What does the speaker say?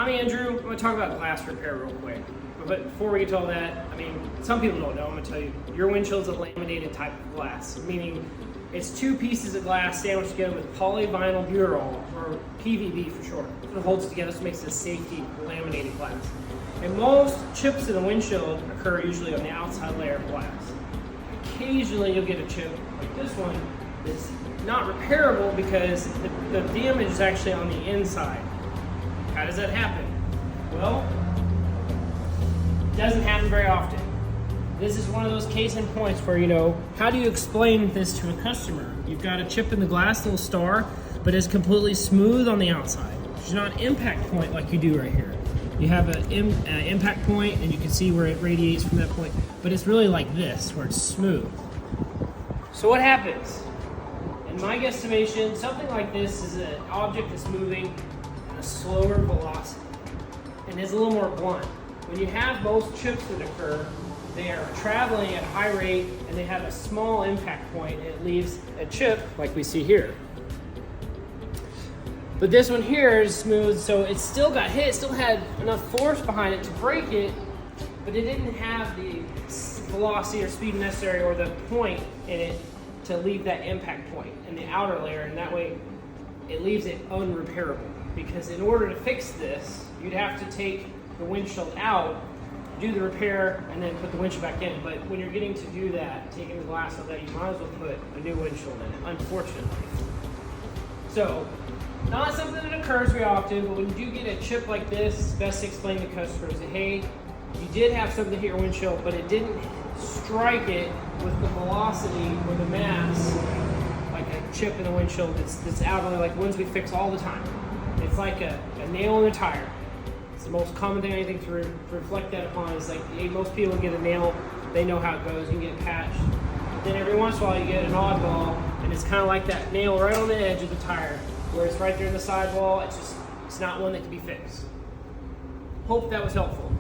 I'm Andrew. I'm going to talk about glass repair real quick. But before we get to all that, I mean, some people don't know. I'm going to tell you, your windshield's a laminated type of glass, meaning it's two pieces of glass sandwiched together with polyvinyl butyl, or PVB for short. It holds it together, so it makes it a safety laminated glass. And most chips in a windshield occur usually on the outside layer of glass. Occasionally you'll get a chip like this one that's not repairable because the damage is actually on the inside. How does that happen? Well, it doesn't happen very often. This is one of those case in points where, you know, how do you explain this to a customer? You've got a chip in the glass, little star, but it's completely smooth on the outside. There's not an impact point like you do right here. You have an impact point and you can see where it radiates from that point, but it's really like this, where it's smooth. So what happens? In my guesstimation, something like this is an object that's moving at a slower velocity and is a little more blunt. When you have most chips that occur, they are traveling at a high rate and they have a small impact point and it leaves a chip like we see here. But this one here is smooth, so it still got hit, it still had enough force behind it to break it, but it didn't have the velocity or speed necessary or the point in it to leave that impact point in the outer layer, and that way it leaves it unrepairable. Because in order to fix this, you'd have to take the windshield out, do the repair, and then put the windshield back in. But when you're getting to do that, taking the glass out, that you might as well put a new windshield in it, unfortunately. So, not something that occurs very often, but when you do get a chip like this, it's best to explain to customers that, hey, you did have something hit your windshield, but it didn't strike it with the velocity or the mass like a chip in the windshield that's out on, like ones we fix all the time. It's like a nail in a tire. It's the most common thing I think to reflect that upon is like, hey, most people get a nail, they know how it goes, you can get it patched. But then every once in a while you get an oddball, and it's kind of like that nail right on the edge of the tire, where it's right there in the sidewall. It's not one that can be fixed. Hope that was helpful.